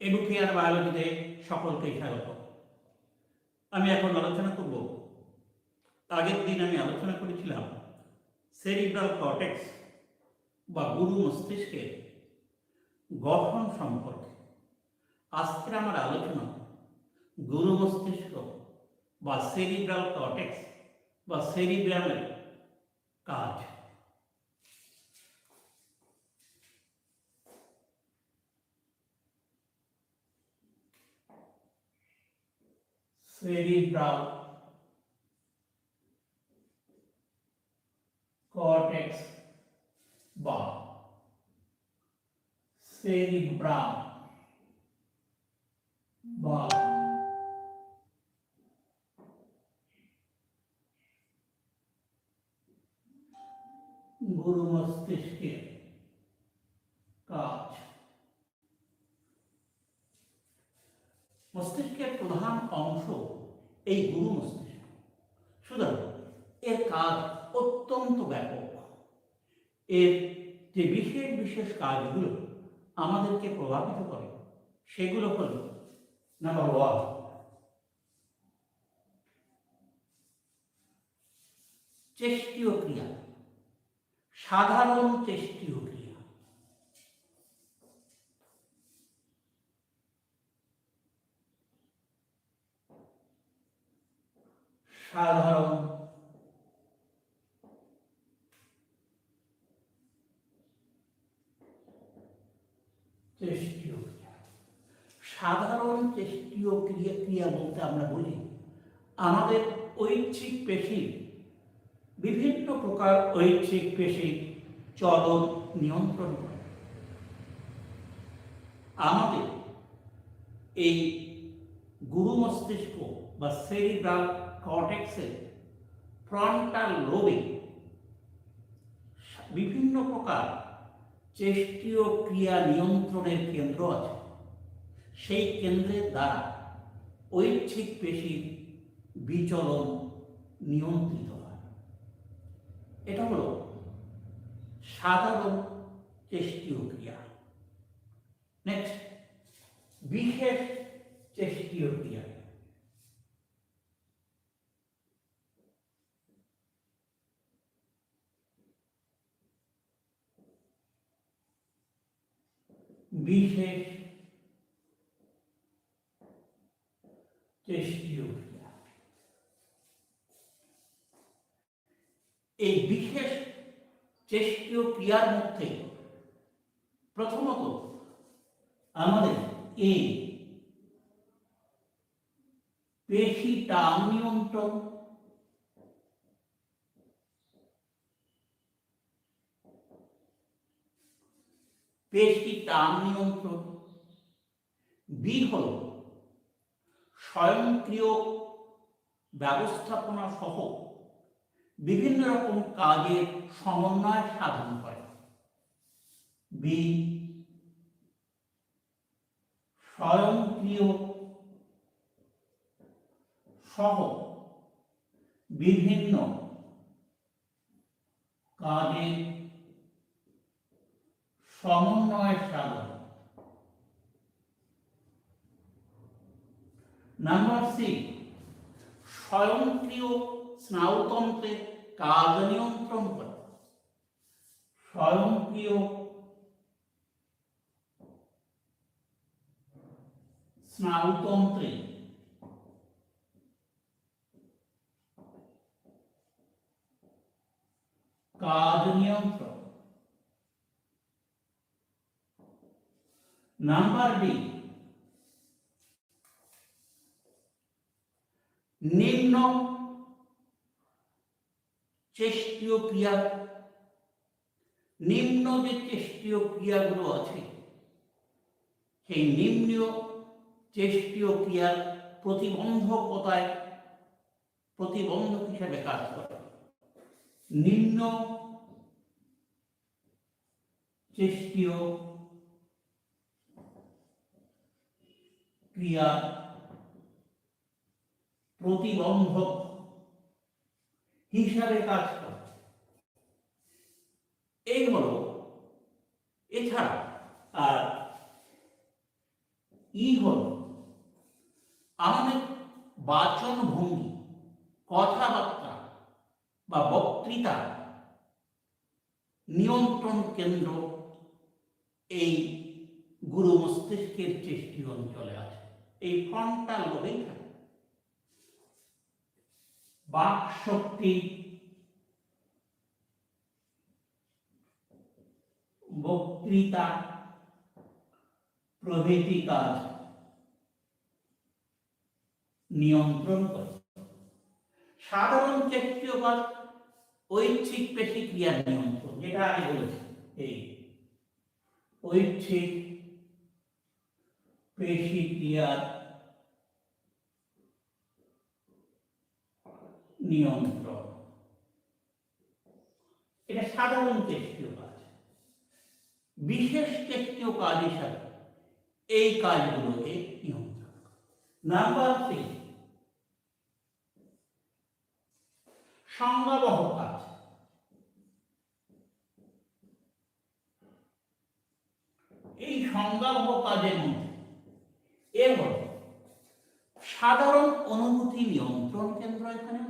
Educare বায়োলজিতে সকলকে স্বাগত। আমি এখন আলোচনা করব, আগের দিন আমি আলোচনা করেছিলাম সেরিব্রাল কর্টেক্স বা গুরু মস্তিষ্কের গঠন সম্পর্কে। আজকের আমার আলোচনা গুরু মস্তিষ্ক বা সেরিব্রাল কর্টেক্স বা সেরিব্রামের কাজ। সেরিব্রাল কর্টেক্স বা সেরিব্রাম বা গুরু মস্তিষ্কের কাজ। মস্তিষ্কের প্রধান অংশ এই গুরু মস্তিষ্ক, সুতরাং এর কাজ অত্যন্ত ব্যাপক। এর যে বিশেষ বিশেষ কাজগুলো আমাদেরকে প্রভাবিত করে সেগুলো হল, নাম্বার 1, চেষ্টীয় ক্রিয়া, সাধারণ চেষ্টীয় ক্রিয়া। সাধারণ চেষ্টীয় ক্রিয়া। সাধারণ চেষ্টীয় ক্রিয়া বলতে আমরা বুঝি আমাদের ঐচ্ছিক পেশি, বিভিন্ন প্রকার ঐচ্ছিক পেশি চলন নিয়ন্ত্রণ করে। আমাদের এই গুরু মস্তিষ্ক বা সেরিব্রাল কর্টেক্সের ফ্রন্টাল লোবে বিভিন্ন প্রকার চেষ্টীয় ক্রিয়া নিয়ন্ত্রণের কেন্দ্র আছে। সেই কেন্দ্রের দ্বারা ঐচ্ছিক পেশির বিচলন নিয়ন্ত্রিত হয়। এটা হল সাধারণ চেষ্টীয় ক্রিয়া। নেক্সট, বিশেষ চেষ্টীয় ক্রিয়া। বিশেষ চেষ্টীয় ক্রিয়া। এই বিশেষ চেষ্টীয় ক্রিয়ার মধ্যে প্রথমত আমাদের এই পেশি টান নিয়ন্ত্রণ, পেশি টান নিয়ন্ত্রণ। বি হল স্বয়ংক্রিয় ব্যবস্থাপনা সহ বিভিন্ন রকম কাজের সমন্বয় সাধন করে। বি, স্বয়ংক্রিয় সহ বিভিন্ন কাজের সমন্বয় সাধন। নাম্বার 6, স্বয়ংক্রিয় স্নায়ুতন্ত্রের কাজ নিয়ন্ত্রণ করে। স্বয়ংক্রিয় স্নায়ুতন্ত্রে কাজ নিয়ন্ত্রণ। নাম্বার ডি, নিম্ন চেষ্টীয় ক্রিয়া। নিম্ন যে চেষ্টীয় ক্রিয়াগুলো আছে সেই নিম্ন চেষ্টীয় ক্রিয়ার প্রতিবন্ধক হিসেবে কাজ করে। নিম্ন চেষ্টীয় ক্রিয়া প্রতিবন্ধক হিসাবে কাজ করে। এই হলো। এছাড়া আর ই হল আমাদের বাচন ভঙ্গি, কথাবার্তা বা বক্তৃতা নিয়ন্ত্রণ কেন্দ্র এই গুরু মস্তিষ্কের চেষ্টি অঞ্চলে আছে, এই ফ্রন্টাল লোবেই থাকে। বাক শক্তি, বক্তৃতা প্রভৃতি কাজ নিয়ন্ত্রণ করে। সাধারণ চেষ্টীয় কাজ ঐচ্ছিক পেশি ক্রিয়া নিয়ন্ত্রণ, যেটা আমি বলেছি, এই ঐচ্ছিক পেশি ক্রিয়ার নিয়ন্ত্রণ, এটা সাধারণ চেষ্টীয় কাজ। বিশেষ চেষ্টীয় কাজ হিসাবে এই কাজগুলোকে নিয়ন্ত্রণ করে। নাম্বার 3, সংজ্ঞাবহ কাজ। এই সংজ্ঞাবহ কাজের মধ্যে এর হল সাধারণ অনুভূতি নিয়ন্ত্রণ কেন্দ্র। এখানে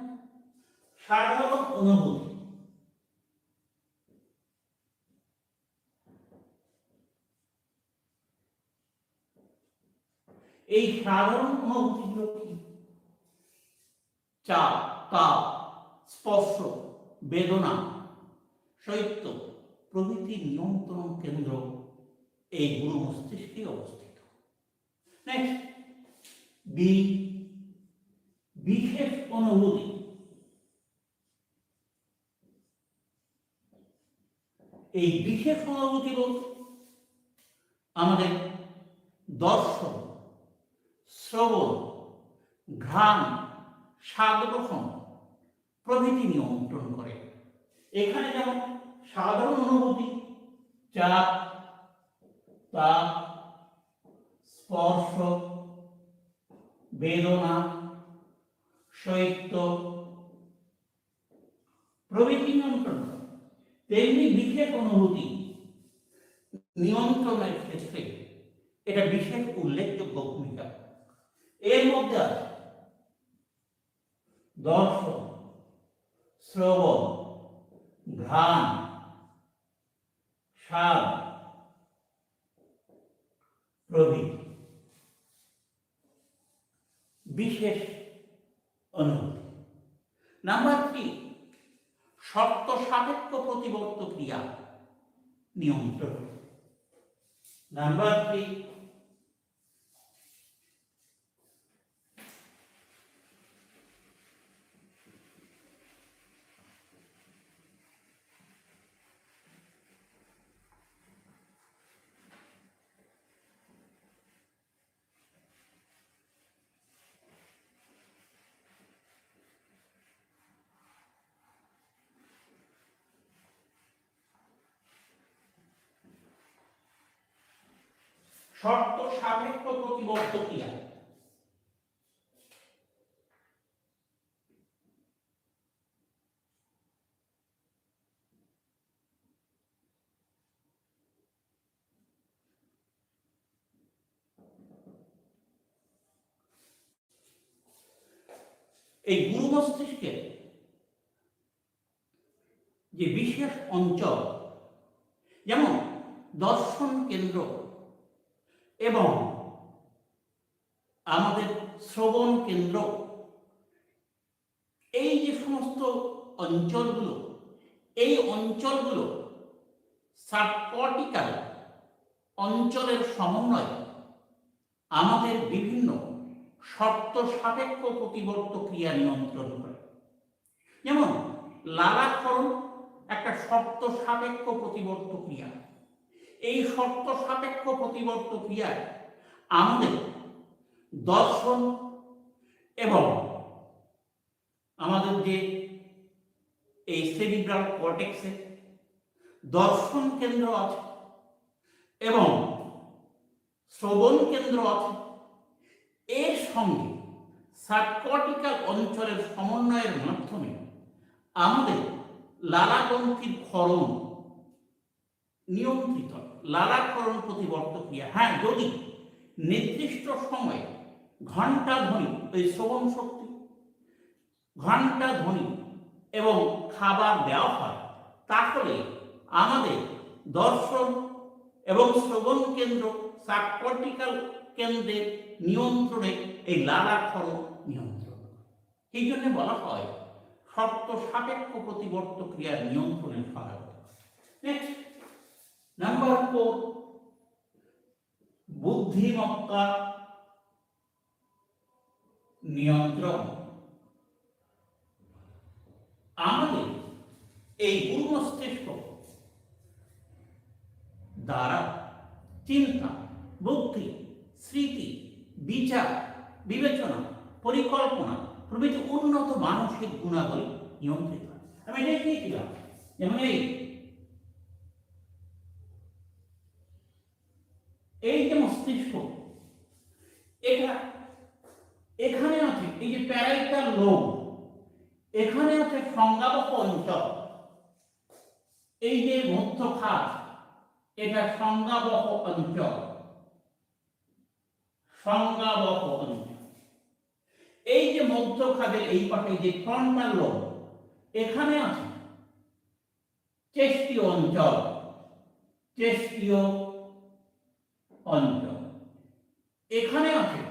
সাধারণ অনুভূতি, এই সাধারণ অনুভূতিগুলো কি? চাপ, তাপ, স্পর্শ, বেদনা, শৈত্য প্রভৃতি নিয়ন্ত্রণ কেন্দ্র এই গুরু মস্তিষ্কে অবস্থিত। নেক্সট, বি, বিশেষ অনুভূতি। এই বিশেষ অনুভূতি বলতে আমাদের দর্শন, শ্রবণ, ঘ্রাণ, স্বাদ গ্রহণ প্রভৃতি নিয়ন্ত্রণ করে। এখানে যেমন সাধারণ অনুভূতি চাপ, তাপ, স্পর্শ, বেদনা, শৈত্য প্রভৃতি নিয়ন্ত্রণ করে, তেমনি বিশেষ অনুভূতি নিয়ন্ত্রণের ক্ষেত্রে এটা বিশেষ উল্লেখযোগ্য ভূমিকা। এর মধ্যে আছে দর্শন, শ্রবণ, ঘ্রাণ, স্বাদ প্রভৃতি বিশেষ অনুভূতি। নাম্বার 3, শর্ত সাপেক্ষ প্রতিবর্ত ক্রিয়া নিয়ন্ত্রণ। নাম্বার 3, শর্ত সাপেক্ষ প্রতিবর্ত ক্রিয়া। এই গুরু মস্তিষ্কের যে বিশেষ অঞ্চল, যেমন দর্শন কেন্দ্র এবং আমাদের শ্রবণ কেন্দ্র, এই যে সমস্ত অঞ্চলগুলো, এই অঞ্চলগুলো সাবকর্টিক্যাল অঞ্চলের সমন্বয়ে আমাদের বিভিন্ন শর্ত সাপেক্ষ প্রতিবর্ত ক্রিয়া নিয়ন্ত্রণ করে। যেমন লালাক্ষরণ একটা শর্ত সাপেক্ষ প্রতিবর্ত ক্রিয়া। এই শর্ত সাপেক্ষ প্রতিবর্ত ক্রিয়ায় আমাদের দর্শন এবং আমাদের যে এই সেরিব্রাল কর্টেক্সে দর্শন কেন্দ্র আছে এবং শ্রবণ কেন্দ্র আছে, এর সঙ্গে সাবকর্টিক্যাল অঞ্চলের সমন্বয়ের মাধ্যমে আমাদের লালাগ্রন্থির ক্ষরণ নিয়ন্ত্রিত, লালাক্ষরণ প্রতিবর্ত ক্রিয়া। হ্যাঁ, যদি নির্দিষ্ট সময়ে ঘণ্টা ধ্বনি, ওই শ্রবণ শক্তি, ঘণ্টা ধ্বনি এবং খাবার দেওয়া হয়, তাহলে আমাদের দর্শন এবং শ্রবণ কেন্দ্র, সাবকর্টিক্যাল কেন্দ্রের নিয়ন্ত্রণে এই লালাক্ষরণ নিয়ন্ত্রণ। এই জন্য বলা হয় শর্ত সাপেক্ষ প্রতিবর্ত ক্রিয়ার নিয়ন্ত্রণের সহায়তা। নেক্সট, নাম্বার 4, বুদ্ধিমত্তা নিয়ন্ত্রণ। আমাদের এই গুরু মস্তিষ্ক দ্বারা চিন্তা, বুদ্ধি, স্মৃতি, বিচার, বিবেচনা, পরিকল্পনা প্রভৃতি উন্নত মানসিক গুণাবলী নিয়ন্ত্রিত হয়। আমি দেখিয়েছিলাম যেমন এই যে মস্তিষ্ক, এটা এখানে আছে এই যে প্যারাইটাল লোব, এখানে আছে সংজ্ঞাবহ অঞ্চল, এই যে মধ্যখাত, এটা সংজ্ঞাবহ অঞ্চল, সংজ্ঞাবহ অঞ্চল। এই যে মধ্যখাতের এই পাশে যে ফ্রন্টাল লোব, এখানে আছে চেষ্টীয় অঞ্চল, চেষ্টীয় অঞ্চল। এখানে আছে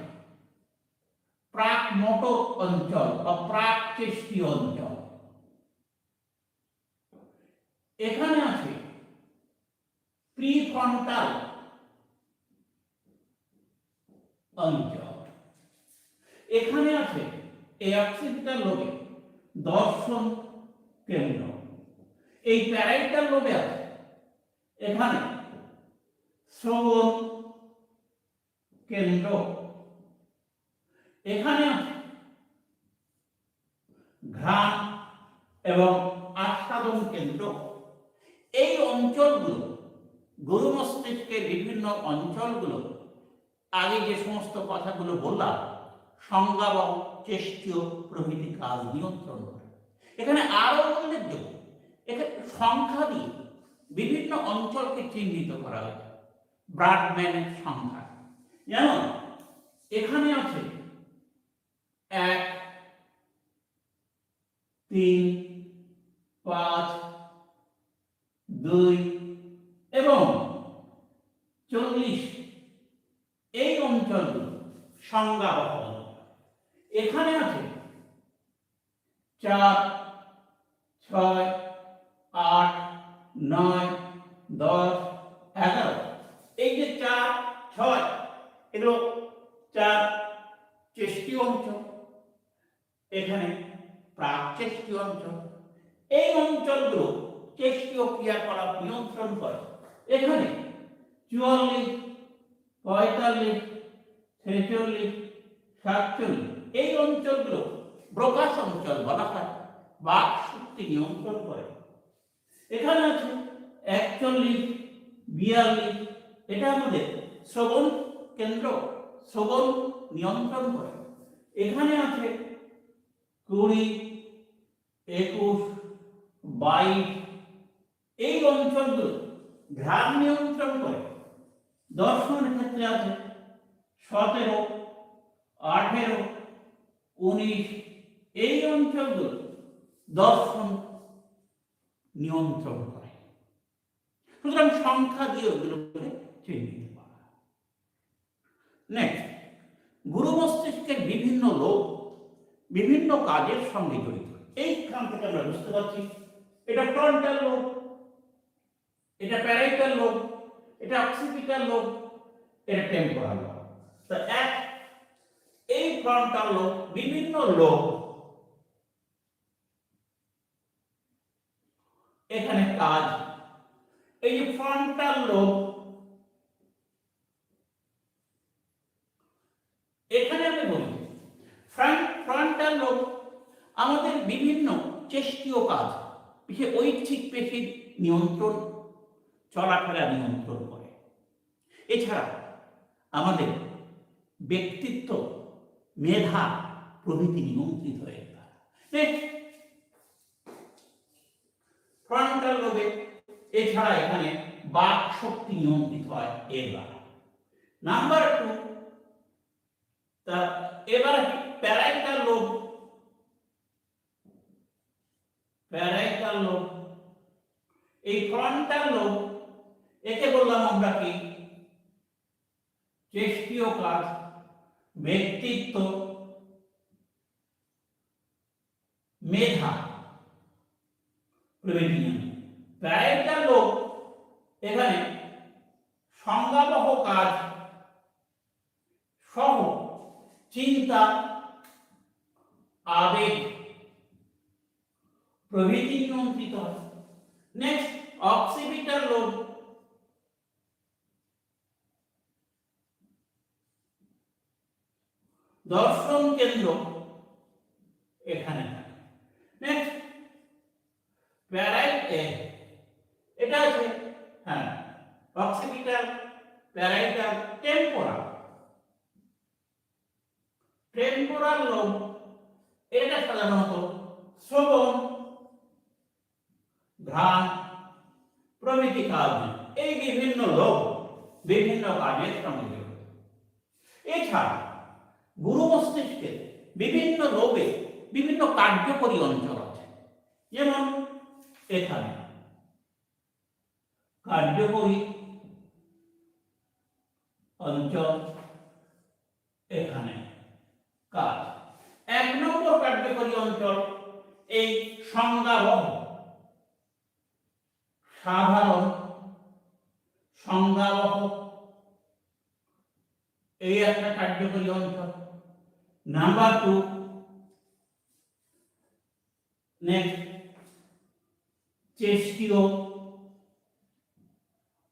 প্রাক মোটর অঞ্চল বা প্রাক চেষ্টীয় অঞ্চল। এখানে আছে প্রিফ্রন্টাল অঞ্চল। এখানে আছে এই অক্সিপিটাল লোবে দর্শন কেন্দ্র। এই প্যারাইটাল লোবে আছে এখানে শ্রবণ কেন্দ্র। এখানে আছে ঘ্রাণ এবং আস্বাদন কেন্দ্র। এই অঞ্চলগুলো, গুরু মস্তিষ্কের বিভিন্ন অঞ্চলগুলো, আগে যে সমস্ত কথাগুলো বললাম, সংজ্ঞাবহ, চেষ্টীয় প্রভৃতি কাজ নিয়ন্ত্রণ করে। এখানে আরো উল্লেখযোগ্য, এখানে সংখ্যা দিয়ে বিভিন্ন অঞ্চলকে চিহ্নিত করা হয়েছে, ব্রাডম্যানের সংখ্যা। যেমন এখানে আছে 1, 3, 5, 2 এবং 40। এই অঞ্চলগুলো সংজ্ঞাবহ। এখানে আছে 4, 6, 8, 9, 10, 11। এই যে 4, 6 এগুলো 4 চেষ্টীয় অঞ্চল, এখানে প্রাক চেষ্টীয় অঞ্চল। এই অঞ্চলগুলো চেষ্টীয় ক্রিয়াকলাপ নিয়ন্ত্রণ করে। এখানে 44, 45, 46, 47 এই অঞ্চলগুলো প্রকাশ অঞ্চল বলা হয়, বাক শক্তি নিয়ন্ত্রণ করে। এখানে আছে 41, 42, এটা আমাদের শ্রবণ কেন্দ্র, শ্রবণ নিয়ন্ত্রণ করে। এখানে আছে 20, 21, 22 এই অঞ্চলগুলো ঘ্রাণ নিয়ন্ত্রণ করে। দর্শনের ক্ষেত্রে আছে 17, 18, 19 এই অঞ্চলগুলো দর্শন নিয়ন্ত্রণ করে। সুতরাং সংখ্যা দিয়ে ওগুলোকে চিহ্নিত করা। নেক্সট, গুরু মস্তিষ্কের বিভিন্ন লোব বিভিন্ন কাজের সঙ্গে জড়িত। এইখান থেকে আমরা বুঝতে পারছি এটা ফ্রন্টাল লোব, এটা প্যারাইটাল লোব, এটা অক্সিপিটাল লোব, এটা টেম্পোরাল লোব। তো এই ফ্রন্টাল লোব বিভিন্ন লোব এখানে কাজ। এই যে ফ্রন্টাল লোব, এখানে আমি বলি ফ্রন্টাল লোব আমাদের বিভিন্ন চেষ্টীয় কাজ, বিশেষ ঐচ্ছিক পেশির নিয়ন্ত্রণ, চলাফেরা নিয়ন্ত্রণ করে। এছাড়া আমাদের ব্যক্তিত্ব, মেধা প্রভৃতি নিয়ন্ত্রিত হয়ে যায়। ফ্রন্টাল লোবে এছাড়া এখানে বাক শক্তি নিয়ন্ত্রিত হয় এর দ্বারা। নাম্বার 2, তা এবার প্যারাইটাল লোব, প্যারাইটাল লোব, এই ফ্রন্টাল লোব, একে বললাম আমরা কি চেষ্টীয় কাজ, ব্যক্তিত্ব, মেধা প্রভৃতি। প্যারাইটাল লোব এখানে সংজ্ঞাবহ কাজ সহ চিন্তা, আবেগ প্রভৃতি নিয়ন্ত্রিত হয়। নেক্সট অক্সিপিটাল লোব, দর্শন কেন্দ্র এখানে থাকে। নেক্সট এটা আছে হ্যাঁ occipital, parietal, temporal. Temporal lobe এটা সাধারণত শ্রবণ, ঘ্রাণ প্রভৃতি কাজ, এই বিভিন্ন লোব বিভিন্ন কাজের সঙ্গে জড়িত। এছাড়া গুরু মস্তিষ্কের বিভিন্ন লোবে বিভিন্ন কার্যকরী অঞ্চল আছে। যেমন এখানে কার্যকরী অঞ্চল, এখানে কাজ। 1 নম্বর কার্যকরী অঞ্চল এই সংজ্ঞাবহ, সাধারণ সংজ্ঞাবহ, এই একটা কার্যকরী অঞ্চল। নাম্বার 2 নেক্সট চেষ্টীয়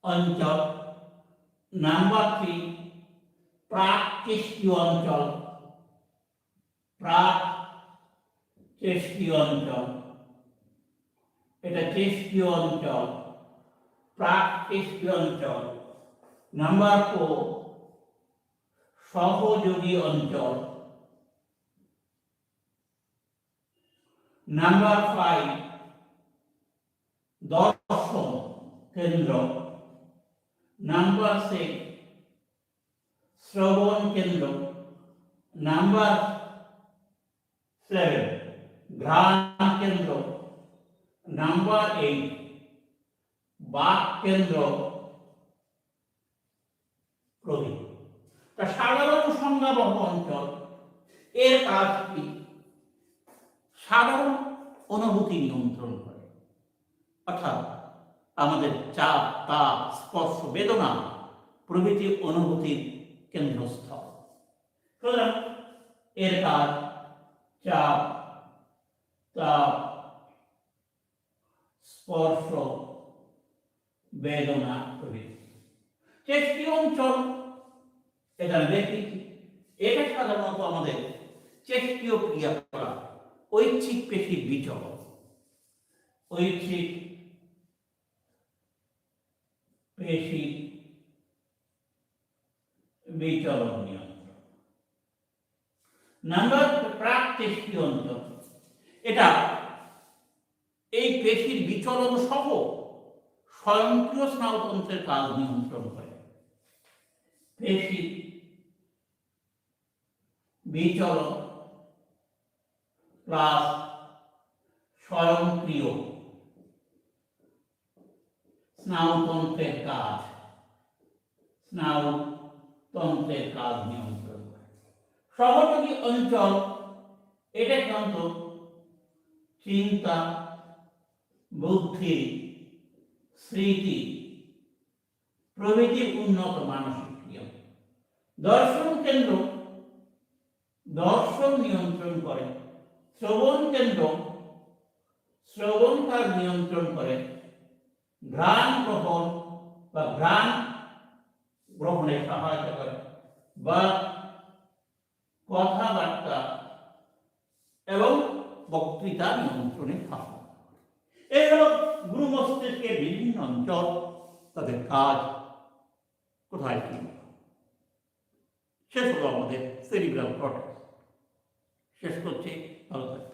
অঞ্চল। নাম্বার 3 প্রাক চেষ্টীয় অঞ্চল, প্রাক চেষ্টীয় অঞ্চল, এটা চেষ্টীয় অঞ্চল, প্রাক চেষ্টীয় অঞ্চল। নাম্বার 4 সহযোগী অঞ্চল। নাম্বার 5 দর্শন কেন্দ্র। নাম্বার 6 শ্রবণ কেন্দ্র। নাম্বার 7 ঘ্রাণ কেন্দ্র। নাম্বার 8 বাক কেন্দ্র প্রভৃতি। তা সাধারণ সংজ্ঞাবহ অঞ্চল এর কাজ কি? সাধারণ অনুভূতি নিয়ন্ত্রণ করে, অর্থাৎ আমাদের চাপ, তাপ, স্পর্শ, বেদনা প্রভৃতি অনুভূতির কেন্দ্রস্থল। সুতরাং এর কাজ চাপ, তাপ, স্পর্শ, বেদনা প্রভৃতি। চেষ্টীয় অঞ্চল এখানে দেখি, এটা সাধারণত আমাদের চেষ্টীয় ক্রিয়াকলাপ, ঐচ্ছিক পেশির বিচরণ, ঐচ্ছিক পেশি বিচরণ নিয়ন্ত্রণ। নাম্বার প্রাক চেষ্টীয় অঞ্চল, এটা এই পেশির বিচরণ সহ স্বয়ংক্রিয় স্নায়ুতন্ত্রের কাজ নিয়ন্ত্রণ করে। পেশি বিচরণ প্লাস স্বয়ংক্রিয় স্নায়ুতন্ত্রের কাজ, স্নায়ুতন্ত্রের কাজ নিয়ন্ত্রণ করে। সহযোগী অঞ্চল এটা কিন্তু চিন্তা, বুদ্ধি, স্মৃতি প্রভৃতি উন্নত মানসিক ক্রিয়া। দর্শন কেন্দ্র দর্শন নিয়ন্ত্রণ করে। শ্রবণ কেন্দ্র শ্রবণ কাজ নিয়ন্ত্রণ করে। ঘ্রাণ গ্রহণ বা ঘ্রাণ গ্রহণে সহায়তা করে, বা কথাবার্তা এবং বক্তৃতা নিয়ন্ত্রণে সহায়তা করে। এই হল গুরু মস্তিষ্কের বিভিন্ন অঞ্চল, তাদের কাজ কোথায় কি। শেষ হলো আমাদের সেরিব্রাল কর্টেক্স। শেষ করছি, ভালো থাকবে।